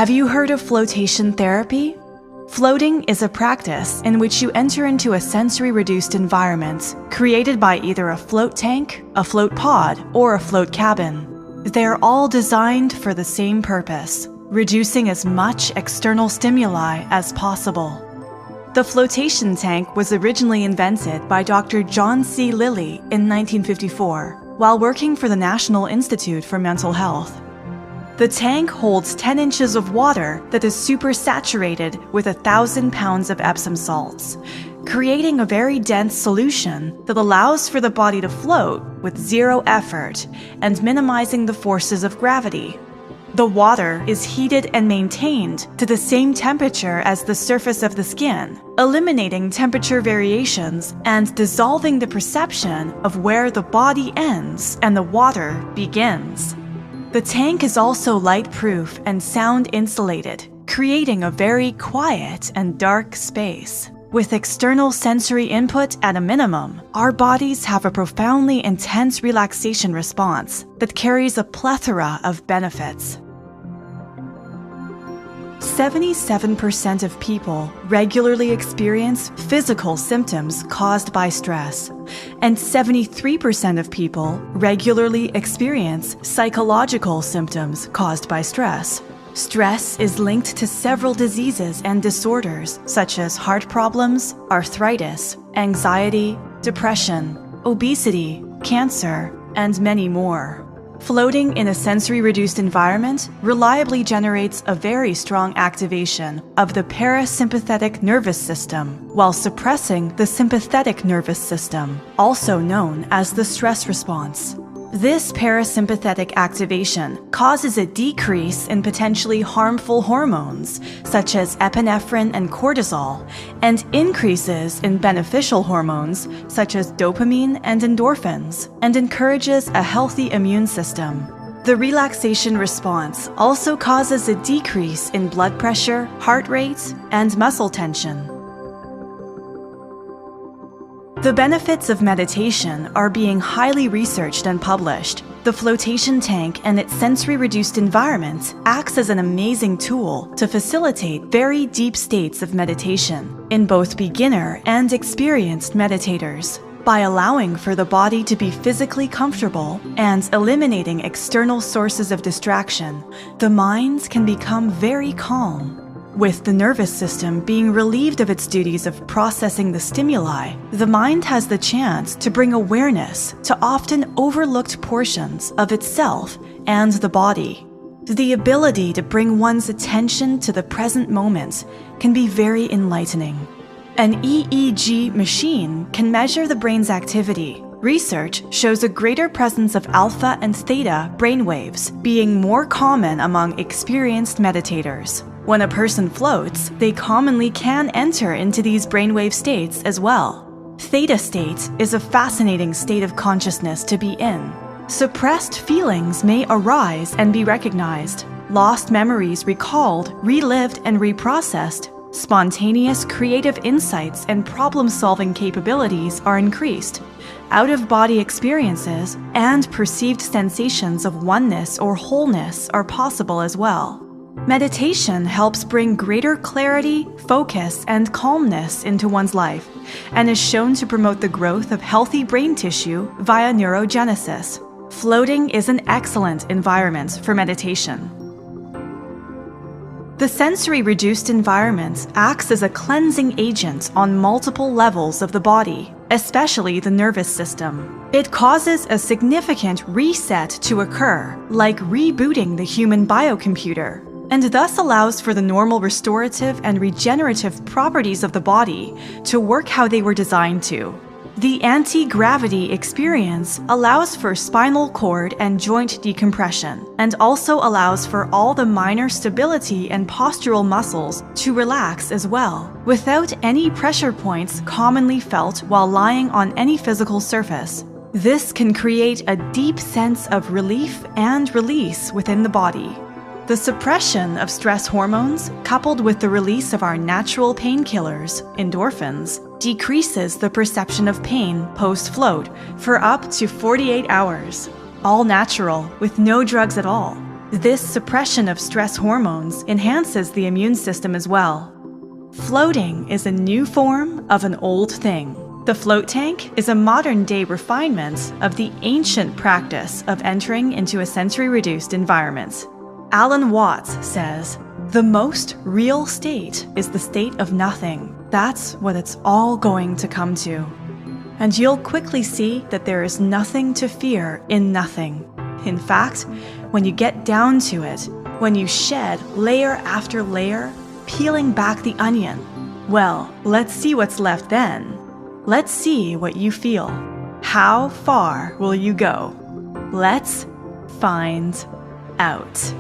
Have you heard of flotation therapy? Floating is a practice in which you enter into a sensory-reduced environment created by either a float tank, a float pod, or a float cabin. They're all designed for the same purpose, reducing as much external stimuli as possible. The flotation tank was originally invented by Dr. John C. Lilly in 1954 while working for the National Institute for Mental Health. The tank holds 10 inches of water that is supersaturated with 1,000 pounds of Epsom salts, creating a very dense solution that allows for the body to float with zero effort and minimizing the forces of gravity. The water is heated and maintained to the same temperature as the surface of the skin, eliminating temperature variations and dissolving the perception of where the body ends and the water begins. The tank is also light-proof and sound-insulated, creating a very quiet and dark space. With external sensory input at a minimum, our bodies have a profoundly intense relaxation response that carries a plethora of benefits. 77% of people regularly experience physical symptoms caused by stress, and 73% of people regularly experience psychological symptoms caused by stress. Stress is linked to several diseases and disorders such as heart problems, arthritis, anxiety, depression, obesity, cancer, and many more. Floating in a sensory-reduced environment reliably generates a very strong activation of the parasympathetic nervous system while suppressing the sympathetic nervous system, also known as the stress response. This parasympathetic activation causes a decrease in potentially harmful hormones, such as epinephrine and cortisol, and increases in beneficial hormones, such as dopamine and endorphins, and encourages a healthy immune system. The relaxation response also causes a decrease in blood pressure, heart rate, and muscle tension. The benefits of meditation are being highly researched and published. The flotation tank and its sensory-reduced environment acts as an amazing tool to facilitate very deep states of meditation in both beginner and experienced meditators. By allowing for the body to be physically comfortable and eliminating external sources of distraction, the mind can become very calm. With the nervous system being relieved of its duties of processing the stimuli, the mind has the chance to bring awareness to often overlooked portions of itself and the body. The ability to bring one's attention to the present moment can be very enlightening. An EEG machine can measure the brain's activity. Research shows a greater presence of alpha and theta brainwaves being more common among experienced meditators. When a person floats, they commonly can enter into these brainwave states as well. Theta state is a fascinating state of consciousness to be in. Suppressed feelings may arise and be recognized. Lost memories recalled, relived, and reprocessed. Spontaneous creative insights and problem-solving capabilities are increased. Out-of-body experiences and perceived sensations of oneness or wholeness are possible as well. Meditation helps bring greater clarity, focus, and calmness into one's life, and is shown to promote the growth of healthy brain tissue via neurogenesis. Floating is an excellent environment for meditation. The sensory-reduced environment acts as a cleansing agent on multiple levels of the body, especially the nervous system. It causes a significant reset to occur, like rebooting the human biocomputer, and thus allows for the normal restorative and regenerative properties of the body to work how they were designed to. The anti-gravity experience allows for spinal cord and joint decompression, and also allows for all the minor stability and postural muscles to relax as well, without any pressure points commonly felt while lying on any physical surface. This can create a deep sense of relief and release within the body. The suppression of stress hormones, coupled with the release of our natural painkillers, endorphins, decreases the perception of pain post-float for up to 48 hours. All natural, with no drugs at all. This suppression of stress hormones enhances the immune system as well. Floating is a new form of an old thing. The float tank is a modern-day refinement of the ancient practice of entering into a sensory-reduced environment. Alan Watts says, "The most real state is the state of nothing. That's what it's all going to come to." And you'll quickly see that there is nothing to fear in nothing. In fact, when you get down to it, when you shed layer after layer, peeling back the onion, well, let's see what's left then. Let's see what you feel. How far will you go? Let's find out.